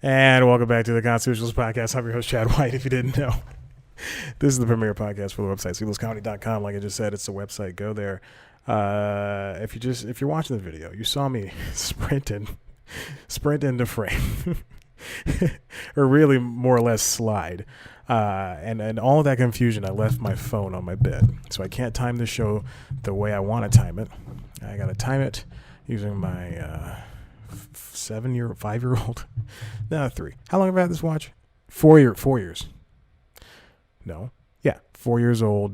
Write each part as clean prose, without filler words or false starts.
And welcome back to the Constitutionalist Podcast. I'm your host, Chad White, if you didn't know. This is the premier podcast for the website, seedlesscomedy.com. Like I just said, it's the website. Go there. If you're watching the video, you saw me sprint into frame. Or really more or less slide. And all of that confusion, I left my phone on my bed. So I can't time the show the way I want to time it. I got to time it using my 5-year-old. No, 3. How long have I had this watch? 4 years. No. Yeah, 4 years old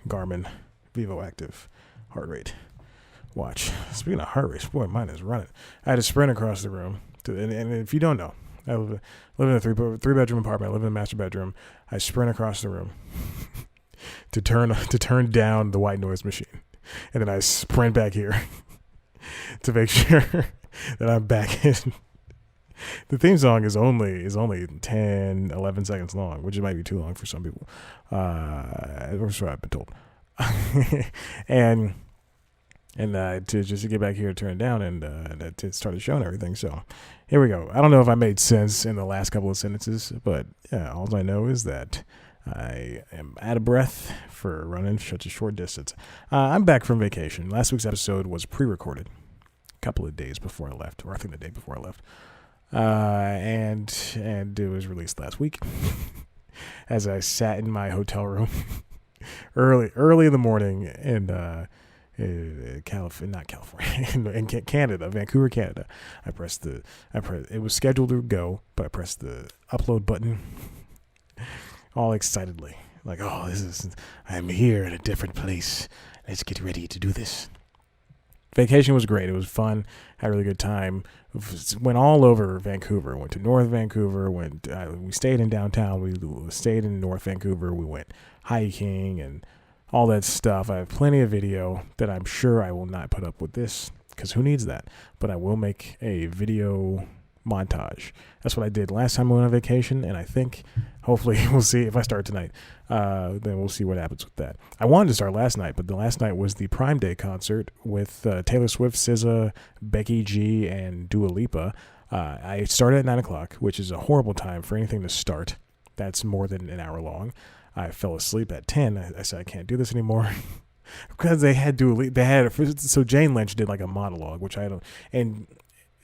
Garmin Vivo Active heart rate watch. Speaking of heart rate, boy, mine is running. I had to sprint across the room. And if you don't know, I live in a three-bedroom apartment. I live in the master bedroom. I sprint across the room to turn down the white noise machine. And then I sprint back here to make sure that I'm back in. The theme song is only 10, 11 seconds long, which might be too long for some people. Or so I've been told. and to get back here to turn it down and to start the show and everything. So here we go. I don't know if I made sense in the last couple of sentences, but yeah, all I know is that I am out of breath for running such a short distance. I'm back from vacation. Last week's episode was pre-recorded a couple of days before I left, or I think the day before I left. And it was released last week as I sat in my hotel room early in the morning in Canada, Vancouver, Canada. It was scheduled to go, but I pressed the upload button all excitedly. Like, I'm here in a different place. Let's get ready to do this. Vacation was great. It was fun. Had a really good time. Went all over Vancouver. Went to North Vancouver. We stayed in downtown. We stayed in North Vancouver. We went hiking and all that stuff. I have plenty of video that I'm sure I will not put up with this because who needs that? But I will make a video montage. That's what I did last time I went on vacation, and I think hopefully we'll see if I start tonight. Then we'll see what happens with that. I wanted to start last night, but the last night was the Prime Day concert with Taylor Swift, SZA, Becky G, and Dua Lipa. I started at 9 o'clock, which is a horrible time for anything to start. That's more than an hour long. I fell asleep at 10. I said I can't do this anymore because they had Dua Lipa. So Jane Lynch did like a monologue, which I don't, and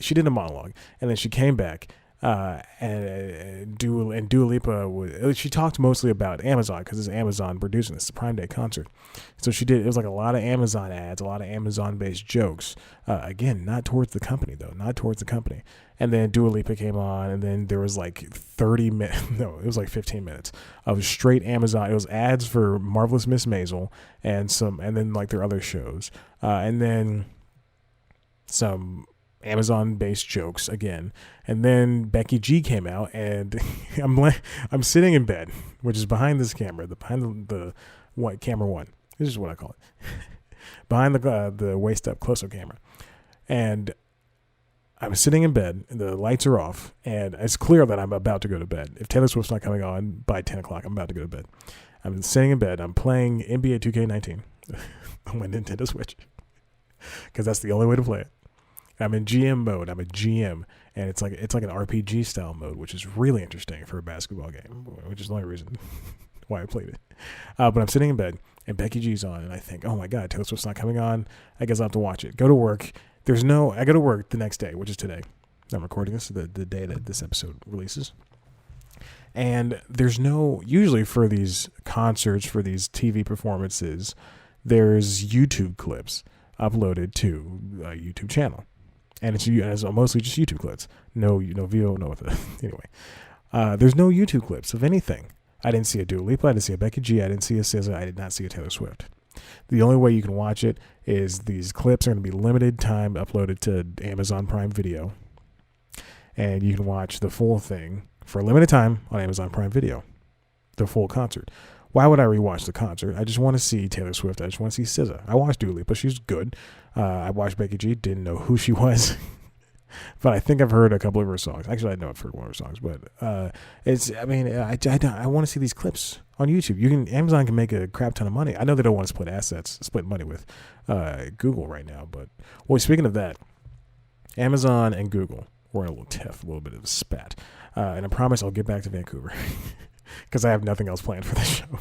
she did a monologue, and then she came back, and Dua Lipa she talked mostly about Amazon because it's Amazon producing this, the Prime Day concert. So it was like a lot of Amazon ads, a lot of Amazon-based jokes. Again, not towards the company though, not towards the company. And then Dua Lipa came on, and then there was like 30 minutes, no, it was like 15 minutes of straight Amazon. It was ads for Marvelous Miss Maisel and then like their other shows, and then some Amazon-based jokes again. And then Becky G came out, and I'm sitting in bed, which is behind this camera, behind the white camera one. This is what I call it, behind the waist up close-up camera, and I'm sitting in bed, and the lights are off, and it's clear that I'm about to go to bed. If Taylor Swift's not coming on by 10 o'clock, I'm about to go to bed. I'm sitting in bed. I'm playing NBA 2K19 on my Nintendo Switch because that's the only way to play it. I'm in GM mode. I'm a GM, and it's like an RPG style mode, which is really interesting for a basketball game, which is the only reason why I played it. But I'm sitting in bed, and Becky G's on, and I think, oh my God, Taylor Swift's not coming on. I guess I'll have to watch it. Go to work. I go to work the next day, which is today. I'm recording this the day that this episode releases. And usually for these concerts, for these TV performances, there's YouTube clips uploaded to a YouTube channel. And it's mostly just YouTube clips. No video, no anyway. There's no YouTube clips of anything. I didn't see a Dua Lipa, I didn't see a Becky G, I didn't see a SZA, I did not see a Taylor Swift. The only way you can watch it is these clips are going to be limited time uploaded to Amazon Prime Video. And you can watch the full thing for a limited time on Amazon Prime Video. The full concert. Why would I rewatch the concert? I just want to see Taylor Swift. I just want to see SZA. I watched Dua Lipa. She's good. I watched Becky G. Didn't know who she was. But I think I've heard a couple of her songs. Actually, I know I've heard one of her songs. But I want to see these clips on YouTube. Amazon can make a crap ton of money. I know they don't want to split money with Google right now. But speaking of that, Amazon and Google We're in a little tiff, a little bit of a spat. And I promise I'll get back to Vancouver because I have nothing else planned for this show.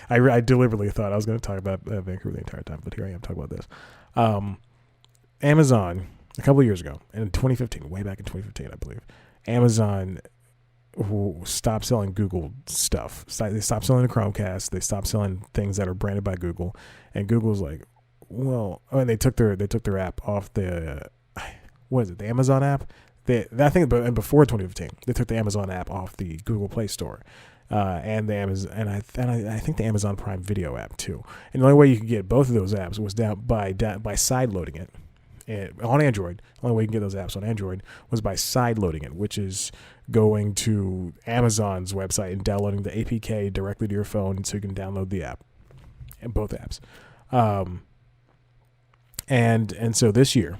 I deliberately thought I was going to talk about Vancouver the entire time, but here I am talking about this. Amazon, a couple of years ago, in 2015, way back in 2015, I believe, Amazon stopped selling Google stuff. They stopped selling the Chromecast. They stopped selling things that are branded by Google. And Google's like, well, and they took their app off the, what is it, the Amazon app? I think, and before 2015, they took the Amazon app off the Google Play Store, and the Amazon, and I think the Amazon Prime Video app too. And the only way you could get both of those apps was by side loading it. And on Android, the only way you can get those apps on Android was by side loading it, which is going to Amazon's website and downloading the APK directly to your phone so you can download the app, and both apps. And so this year,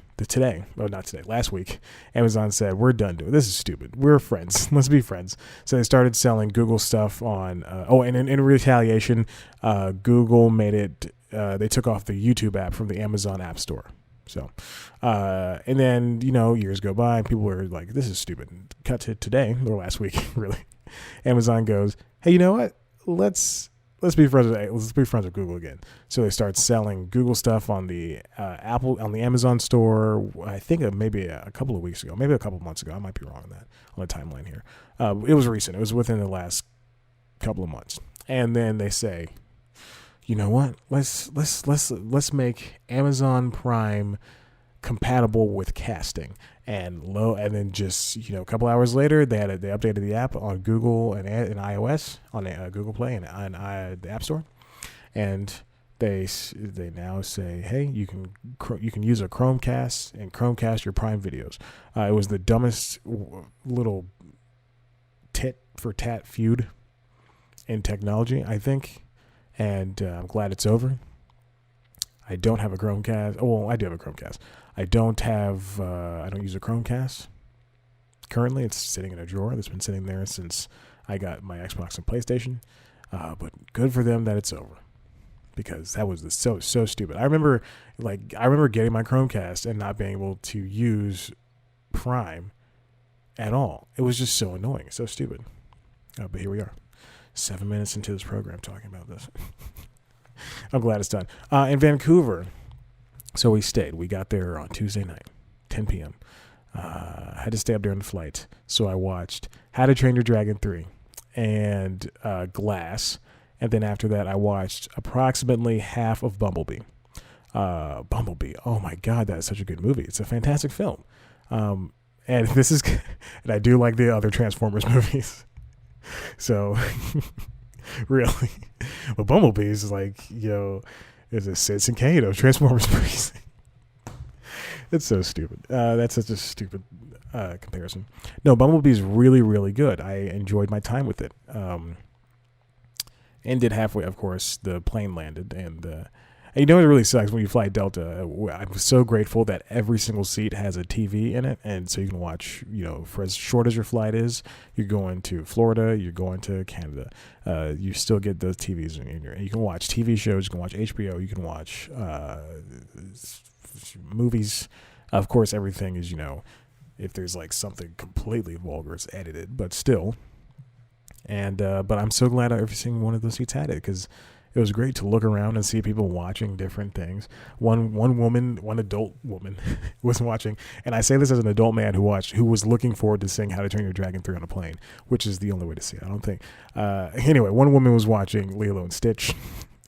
last week, Amazon said, we're done doing this. Is stupid. We're friends. Let's be friends. So they started selling Google stuff on, and in retaliation, Google made it, they took off the YouTube app from the Amazon App Store. So, and then, years go by and people were like, this is stupid. Cut to today, or last week, really. Amazon goes, hey, you know what? Let's be friends with Google again. So they start selling Google stuff on the on the Amazon store. I think maybe a couple of weeks ago, maybe a couple of months ago. I might be wrong on that on the timeline here. It was recent. It was within the last couple of months. And then they say, you know what? Let's make Amazon Prime compatible with casting. And then just a couple hours later, they updated the app on Google and iOS on Google Play and on the App Store, and they now say, hey, you can use a Chromecast and Chromecast your Prime videos. It was the dumbest little tit for tat feud in technology, I think, and I'm glad it's over. I don't have a Chromecast. Well, I do have a Chromecast. I don't use a Chromecast. Currently, it's sitting in a drawer that's been sitting there since I got my Xbox and PlayStation. But good for them that it's over, because that was so stupid. I remember getting my Chromecast and not being able to use Prime at all. It was just so annoying, so stupid. But here we are, 7 minutes into this program talking about this. I'm glad it's done. In Vancouver, so we stayed. We got there on Tuesday night, 10 p.m. I had to stay up during the flight, so I watched How to Train Your Dragon 3 and Glass, and then after that I watched approximately half of Bumblebee. Bumblebee, oh my God, that is such a good movie. It's a fantastic film. And I do like the other Transformers movies. So... really, but Bumblebee is like, is a Citizen Kane of Transformers movies. It's so stupid. That's such a stupid comparison. No, Bumblebee is really, really good. I enjoyed my time with it. Ended halfway, of course. The plane landed, and it really sucks when you fly Delta. I'm so grateful that every single seat has a TV in it, and so you can watch, for as short as your flight is, you're going to Florida, you're going to Canada, you still get those TVs in your, and you can watch TV shows, you can watch HBO, you can watch movies. Of course, everything is, if there's like something completely vulgar, it's edited, but still. And but I'm so glad every single one of those seats had it, because it was great to look around and see people watching different things. One adult woman was watching, and I say this as an adult man who was looking forward to seeing How to Train Your Dragon 3 on a plane, which is the only way to see it, I don't think. Anyway, one woman was watching Lilo and Stitch,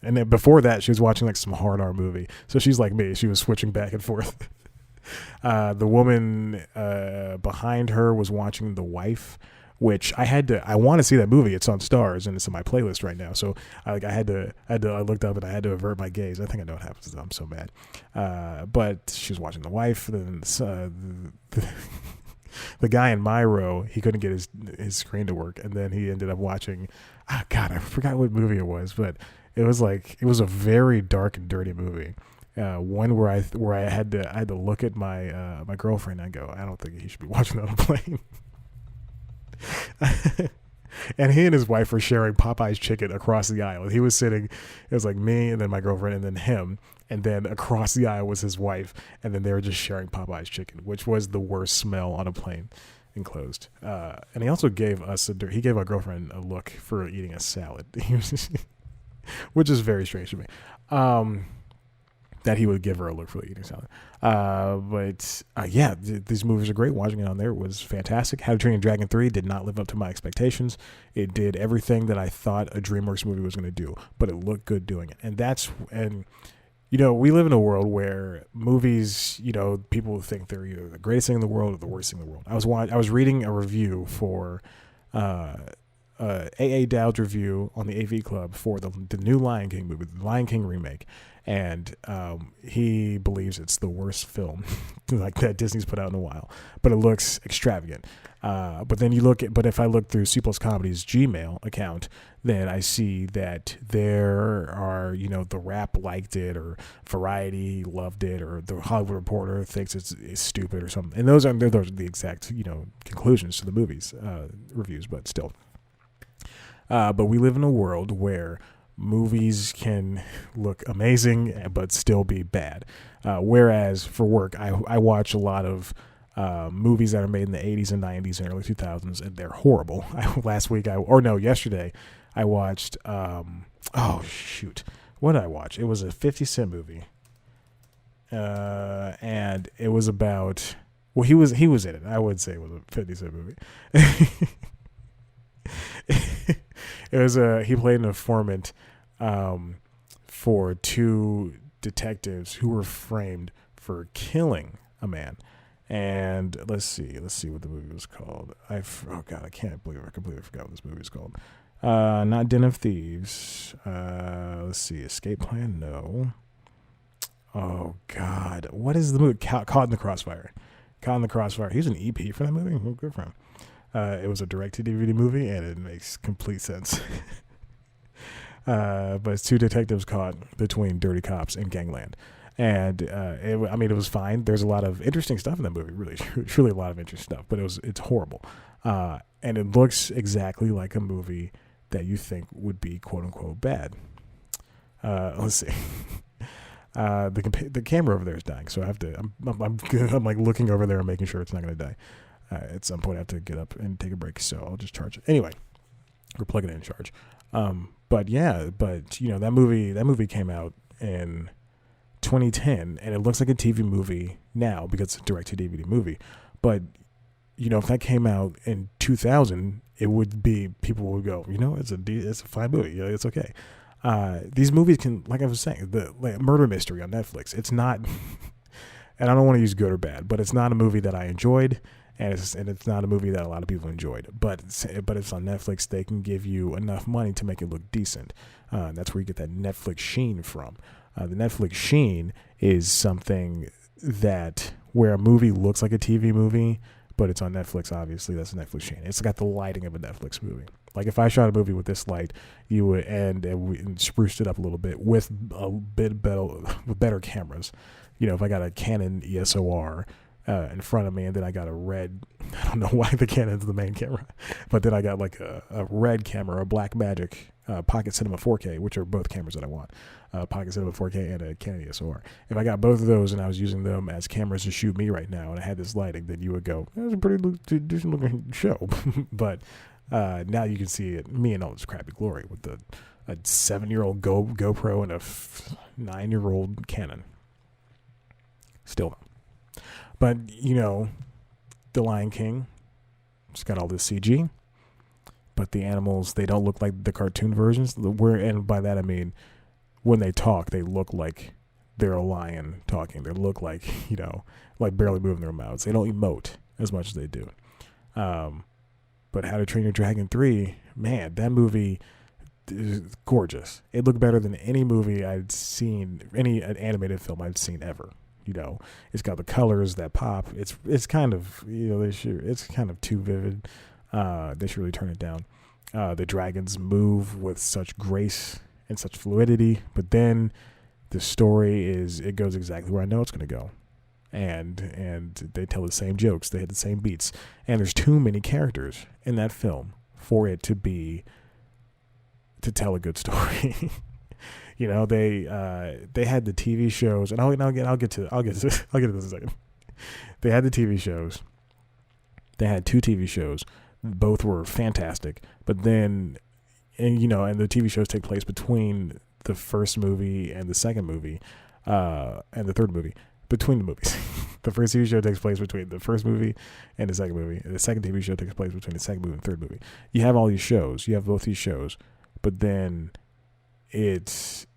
and then before that, she was watching like some hard R movie. So she's like me; she was switching back and forth. The woman behind her was watching The Wife, which I want to see that movie. It's on Stars and it's in my playlist right now. So I looked up and I had to avert my gaze. I think I know what happens. I'm so mad. But she was watching The Wife. Then the guy in my row, he couldn't get his screen to work. And then he ended up watching, God, I forgot what movie it was, but it was a very dark and dirty movie. One where I had to look at my my girlfriend and go, I don't think he should be watching that on a plane. And he and his wife were sharing Popeye's chicken across the aisle. He was sitting, it was like me and then my girlfriend and then him. And then across the aisle was his wife. And then they were just sharing Popeye's chicken, which was the worst smell on a plane enclosed. And he also gave he gave our girlfriend a look for eating a salad, which is very strange to me. That he would give her a look for eating salad. These movies are great. Watching it on there was fantastic. How to Train Your Dragon 3 did not live up to my expectations. It did everything that I thought a DreamWorks movie was going to do, but it looked good doing it. And we live in a world where movies, people think they're either the greatest thing in the world or the worst thing in the world. I was reading a review for A.A. Dowd's review on the AV Club for the new Lion King movie, the Lion King remake. And he believes it's the worst film like that Disney's put out in a while, but it looks extravagant. But if I look through C Plus Comedy's Gmail account, then I see that there are, The Wrap liked it, or Variety loved it, or the Hollywood Reporter thinks it's stupid or something. And those are the exact, conclusions to the movie's reviews, but still. But we live in a world where movies can look amazing but still be bad. Whereas for work, I watch a lot of movies that are made in the 80s and 90s and early 2000s, and they're horrible. Yesterday, I watched, what did I watch? It was a 50 Cent movie. And it was about, he was in it. I would say it was a 50 Cent movie. It was he played an informant for two detectives who were framed for killing a man. And let's see what the movie was called. I can't believe I completely forgot what this movie was called. Not Den of Thieves. Let's see, Escape Plan. No. Oh God, what is the movie? Caught in the Crossfire. Caught in the Crossfire. He was an EP for that movie. Well, good for him. It was a direct-to-DVD movie, and it makes complete sense. But it's two detectives caught between dirty cops and gangland. And it was fine. There's a lot of interesting stuff in that movie, really, truly a lot of interesting stuff, but it's horrible. And it looks exactly like a movie that you think would be quote-unquote bad. Let's see. The camera over there is dying, so I have to, I'm like looking over there and making sure it's not going to die. At some point I have to get up and take a break, so I'll just charge it. Anyway, we're plugging it in charge. That movie came out in 2010, and it looks like a TV movie now because it's a direct-to-DVD movie. But, if that came out in 2000, it would be, people would go, it's a fine movie. It's okay. These movies can, like I was saying, the murder mystery on Netflix, it's not, and I don't want to use good or bad, but it's not a movie that I enjoyed. And it's not a movie that a lot of people enjoyed, but it's on Netflix. They can give you enough money to make it look decent. That's where you get that Netflix sheen from. The Netflix sheen is something that where a movie looks like a TV movie, but it's on Netflix. Obviously, that's a Netflix sheen. It's got the lighting of a Netflix movie. Like if I shot a movie with this light, you would and spruced it up a little bit with a bit better, with better cameras. If I got a Canon ESOR. In front of me, and then I got a red, I don't know why the Canon's the main camera, but then I got like a red camera, a Blackmagic Pocket Cinema 4K, which are both cameras that I want, Pocket Cinema 4K and a Canon ESOR. If I got both of those and I was using them as cameras to shoot me right now, and I had this lighting, then you would go, that's a pretty decent looking show. But now you can see it, me in all this crappy glory with a 7-year-old GoPro and a 9-year-old Canon. Still. But, The Lion King, it's got all this CG, but the animals, they don't look like the cartoon versions. And by that I mean, when they talk, they look like they're a lion talking. They look like, like barely moving their mouths. They don't emote as much as they do. But How to Train Your Dragon 3, man, that movie is gorgeous. It looked better than any movie I'd seen, any animated film I'd seen ever. It's got the colors that pop. It's kind of, it's kind of too vivid. They should really turn it down. The dragons move with such grace and such fluidity, but then the story it goes exactly where I know it's going to go. And they tell the same jokes. They hit the same beats. And there's too many characters in that film for it to tell a good story. They had the TV shows, and I'll get to this in a second. They had the TV shows. They had 2 TV shows. Both were fantastic. But then, and the TV shows take place between the first movie and the second movie, and the third movie. Between the movies. The first TV show takes place between the first movie and the second movie. And the second TV show takes place between the second movie and the third movie. You have all these shows. You have both these shows. But then the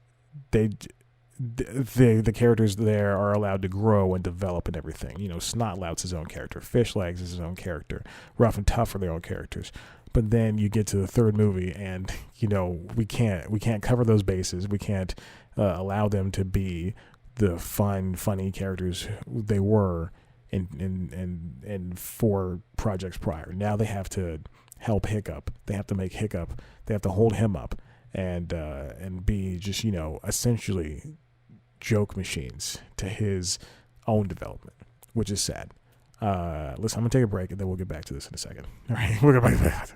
characters there are allowed to grow and develop and everything. Snotlout's his own character. Fishlegs is his own character. Rough and Tough are their own characters. But then you get to the third movie, and we can't cover those bases. We can't allow them to be the funny characters they were in 4 projects prior. Now they have to help Hiccup. They have to make Hiccup. They have to hold him up and be just essentially joke machines to his own development, which is sad. Listen, I'm gonna take a break and then we'll get back to this in a second. All right, we'll get back to that.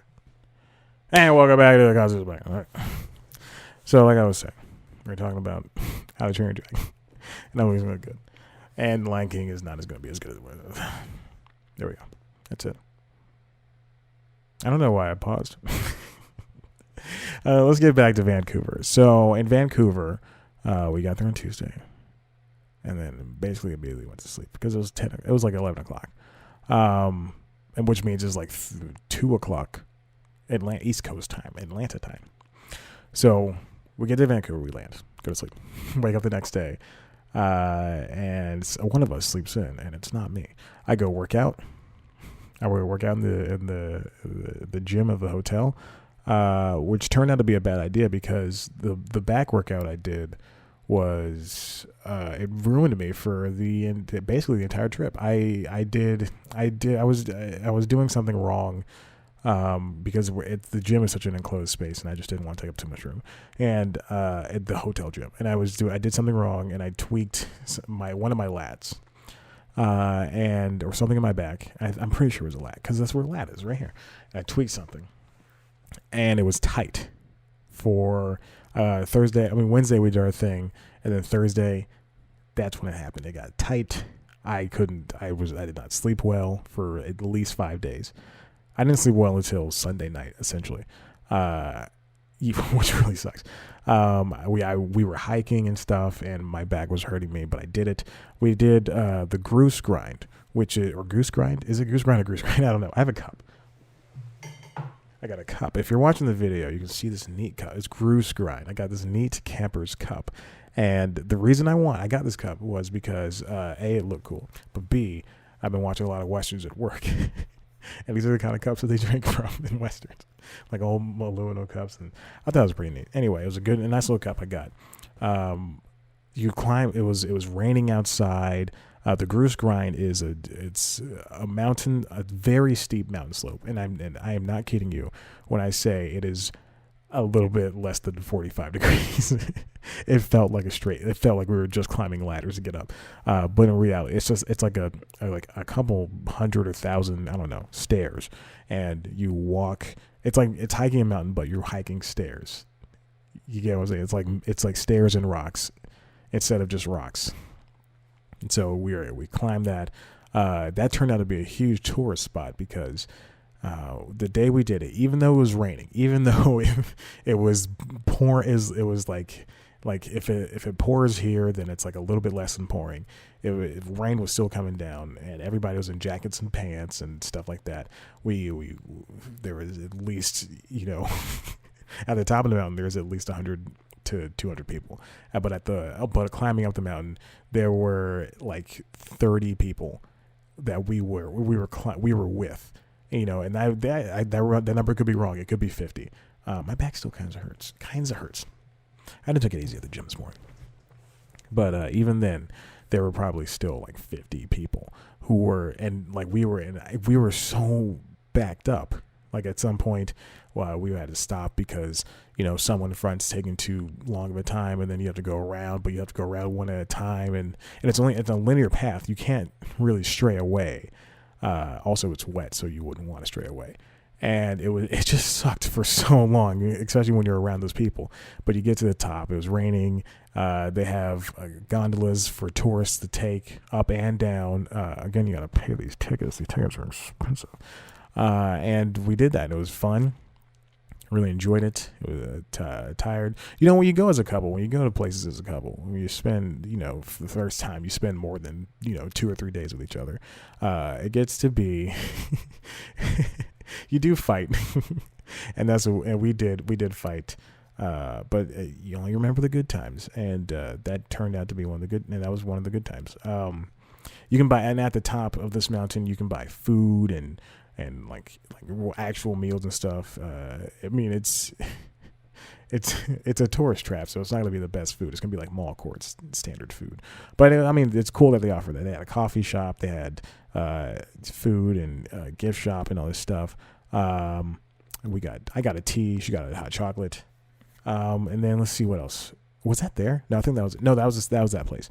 And welcome back to the Cosmos Black. All right. So, like I was saying, we're talking about How to Train Your Dragon. And that movie's really good. And Lion King is not going to be as good as it was. There we go. That's it. I don't know why I paused. Let's get back to Vancouver. So in Vancouver, we got there on Tuesday, and then basically immediately went to sleep because it was 10. It was like 11 o'clock, and which means it's like 2 o'clock, East Coast time, Atlanta time. So we get to Vancouver, we land, go to sleep, wake up the next day. And one of us sleeps in, and it's not me. I go work out. I work out in the gym of the hotel, which turned out to be a bad idea because the back workout I did was it ruined me for basically the entire trip. I was doing something wrong. Because the gym is such an enclosed space, and I just didn't want to take up too much room. And at the hotel gym, and I did something wrong, and I tweaked one of my lats, or something in my back. I'm pretty sure it was a lat because that's where a lat is, right here. And I tweaked something, and it was tight for Wednesday we did our thing, and then Thursday, that's when it happened. It got tight. I did not sleep well for at least 5 days. I didn't sleep well until Sunday night, essentially, which really sucks. We were hiking and stuff, and my back was hurting me, but I did it. We did the goose grind, or goose grind? Is it goose grind or goose grind? I don't know. I have a cup. I got a cup. If you're watching the video, you can see this neat cup. It's goose grind. I got this neat camper's cup. And the reason I got this cup was because, A, it looked cool, but B, I've been watching a lot of Westerns at work. And these are the kind of cups that they drink from in Westerns, like old aluminum cups. And I thought it was pretty neat. Anyway, it was a nice little cup I got. You climb. It was raining outside. The Goose Grind it's a mountain, a very steep mountain slope, and I am not kidding you when I say it is a little bit less than 45 degrees. It felt like it felt like we were just climbing ladders to get up. But in reality, it's like a couple hundred or thousand, I don't know, stairs. And you walk, it's hiking a mountain, but you're hiking stairs. You get what I'm saying? It's like stairs and rocks instead of just rocks. And so we climbed that. That turned out to be a huge tourist spot because the day we did it, even though it was raining, even though it was pouring, it was like if it pours here, then it's like a little bit less than pouring. If rain was still coming down, and everybody was in jackets and pants and stuff like that. There was at least, at the top of the mountain, there's at least 100 to 200 people. But climbing up the mountain, there were like 30 people that we were with. And that number could be wrong. It could be 50. My back still kind of hurts. I didn't take it easy at the gym this morning. But even then, there were probably still like 50 people who were, and like we were so backed up. Like at some point, we had to stop because, someone in front's taking too long of a time, and then you have to go around, but you have to go around one at a time. And it's a linear path. You can't really stray away. Also, it's wet, so you wouldn't want to stray away. And it just sucked for so long, especially when you're around those people. But you get to the top. It was raining. They have gondolas for tourists to take up and down. Again, you got to pay these tickets. These tickets are expensive. And we did that. It was fun. Really enjoyed it. It was tired. You know, when you go as a couple, when you go to places as a couple, when you spend, for the first time, you spend more than 2 or 3 days with each other. It gets to be, you do fight, and we did fight. But you only remember the good times, and that turned out to be that was one of the good times. You can buy, and at the top of this mountain, you can buy food and like actual meals and stuff. I mean, it's a tourist trap, so it's not gonna be the best food. It's gonna be like mall courts standard food. But I mean, it's cool that they offer that. They had a coffee shop, they had food and gift shop and all this stuff. I got a tea. She got a hot chocolate. And then let's see what else was that there. No, I think that was that place.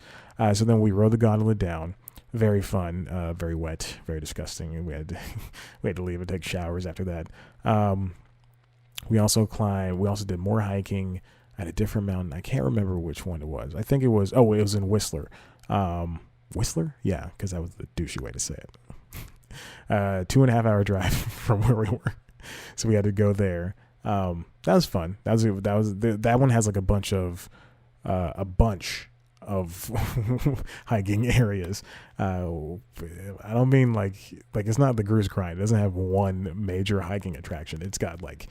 So then we rode the gondola down. Very fun, very wet, very disgusting. And we had to leave and take showers after that. We also did more hiking at a different mountain. I can't remember which one it was. I think it was in Whistler. Whistler? Yeah, because that was the douchey way to say it. 2.5 hour drive from where we were. So we had to go there. That was fun. That one has like a bunch of hiking areas. I don't mean like it's not the Gru's Grind. It doesn't have one major hiking attraction. It's got like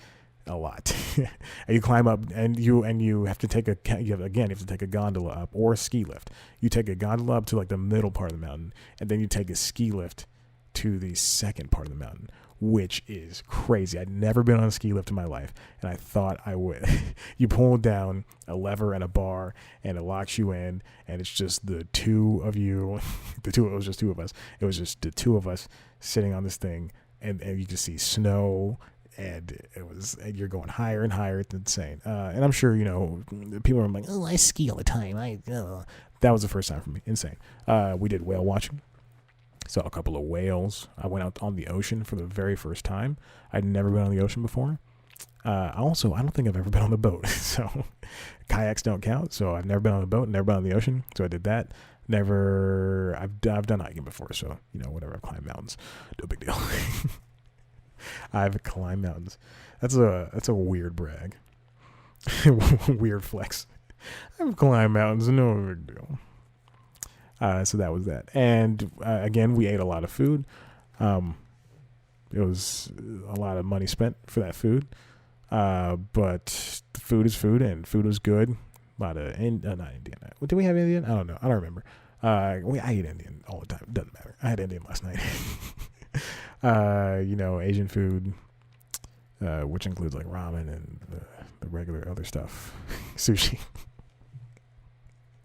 a lot. And you climb up, and you have to take you have to take a gondola up or a ski lift. You take a gondola up to like the middle part of the mountain, and then you take a ski lift to the second part of the mountain, which is crazy. I'd never been on a ski lift in my life, and I thought I would. You pull down a lever and a bar, and it locks you in, and it's just the two of you. It was just two of us. It was just the two of us sitting on this thing, and you can see snow, and you're going higher and higher. It's insane. And I'm sure, people are like, oh, I ski all the time. That was the first time for me. Insane. We did whale watching. Saw a couple of whales. I went out on the ocean for the very first time. I'd never been on the ocean before. I don't think I've ever been on the boat. So kayaks don't count. So I've never been on a boat, never been on the ocean. So I did that. I've done hiking before. So, whatever. I've climbed mountains. No big deal. I've climbed mountains. That's a weird brag. Weird flex. I've climbed mountains. No big deal. So that was that. And again, we ate a lot of food. It was a lot of money spent for that food. But the food is food, and food was good. A lot of, not Indian. Did we have Indian? I don't know. I don't remember. I eat Indian all the time. It doesn't matter. I had Indian last night. Asian food, which includes like ramen and the regular other stuff. Sushi.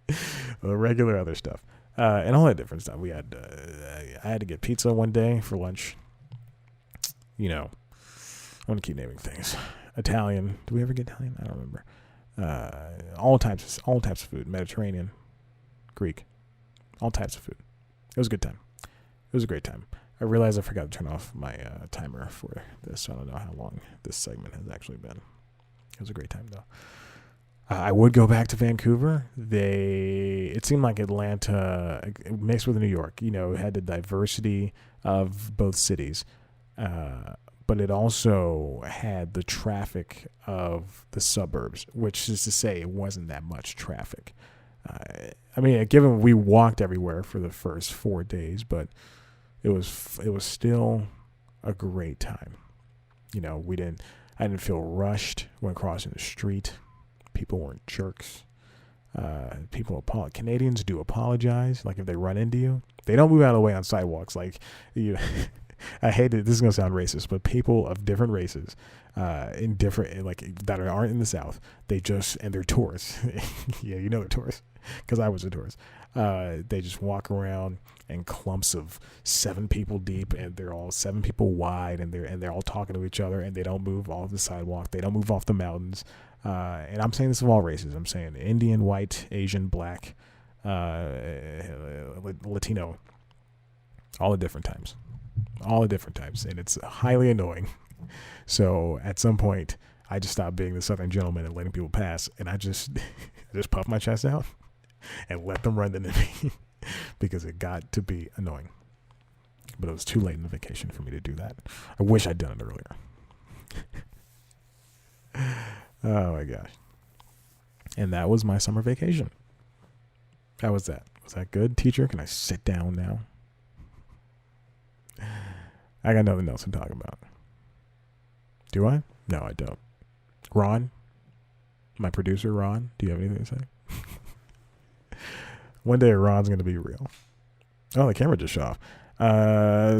The regular other stuff. And all that different stuff. We had, I had to get pizza one day for lunch. I want to keep naming things. Italian. Do we ever get Italian? I don't remember. All types of food. Mediterranean, Greek, all types of food. It was a good time. It was a great time. I realized I forgot to turn off my timer for this. So I don't know how long this segment has actually been. It was a great time though. I would go back to Vancouver. It seemed like Atlanta mixed with New York, had the diversity of both cities. But it also had the traffic of the suburbs, which is to say it wasn't that much traffic. Given we walked everywhere for the first 4 days, but it was still a great time. I didn't feel rushed when crossing the street. People weren't jerks. Canadians do apologize. Like if they run into you, they don't move out of the way on sidewalks. Like you, I hate it. This is gonna sound racist, but people of different races, in different that aren't in the South, they're tourists. Yeah, they're tourists because I was a tourist. They just walk around in clumps of 7 people deep, and they're all 7 people wide, and they're all talking to each other, and they don't move off the sidewalk. They don't move off the mountains. And I'm saying this of all races. I'm saying Indian, white, Asian, black, Latino, all the different types, and it's highly annoying. So at some point, I just stopped being the Southern gentleman and letting people pass, and I just puffed my chest out and let them run into me because it got to be annoying. But it was too late in the vacation for me to do that. I wish I'd done it earlier. Oh my gosh. And that was my summer vacation. How was that? Was that good, teacher? Can I sit down now? I got nothing else to talk about. Do I? No, I don't. Ron? My producer, Ron? Do you have anything to say? One day Ron's going to be real. Oh, the camera just shut off.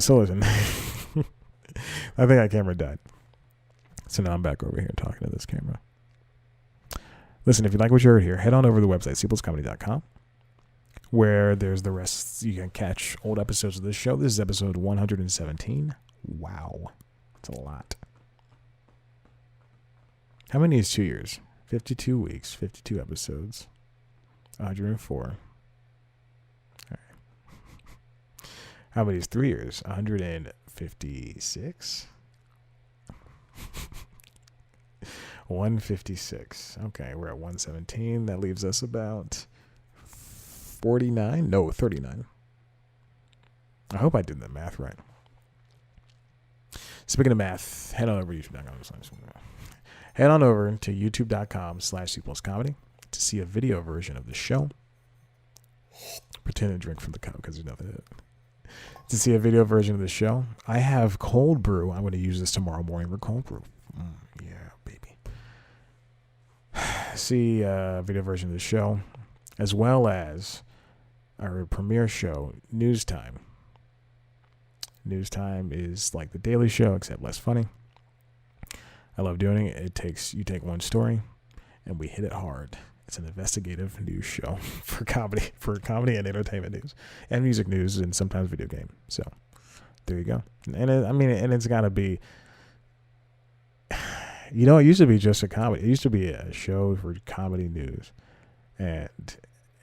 So listen. I think that camera died. So now I'm back over here talking to this camera. Listen, if you like what you heard here, head on over to the website, cplscomedy.com, where there's the rest. You can catch old episodes of this show. This is episode 117. Wow. That's a lot. How many is 2 years? 52 weeks, 52 episodes, 104. All right. How many is 3 years? 156. 156. Okay, we're at 117. That leaves us about 49. No, 39. I hope I did the math right. Speaking of math, head on over to YouTube.com. Head on over to youtube.com/cplscomedy to see a video version of the show. Pretend to drink from the cup because there's nothing in it. To see a video version of the show, I have cold brew. I'm going to use this tomorrow morning for cold brew. Yeah, baby. See a video version of the show, as well as our premiere show, News Time. News Time is like the Daily Show, except less funny. I love doing it. You take one story, and we hit it hard. It's an investigative news show for comedy and entertainment news, and music news, and sometimes video game. So there you go. And it's got to be. It used to be just a comedy. It used to be a show for comedy news, and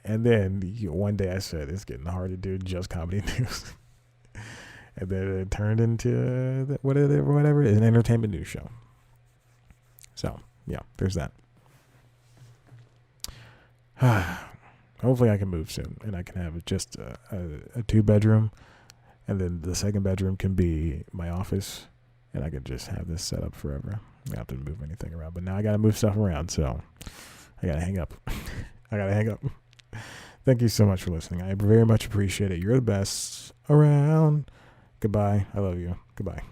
then one day I said it's getting hard to do just comedy news, and then it turned into whatever an entertainment news show. So yeah, there's that. Hopefully I can move soon, and I can have just a 2-bedroom, and then the second bedroom can be my office, and I can just have this set up forever. I don't have to move anything around, but now I got to move stuff around, so I got to hang up. Thank you so much for listening. I very much appreciate it. You're the best around. Goodbye. I love you. Goodbye.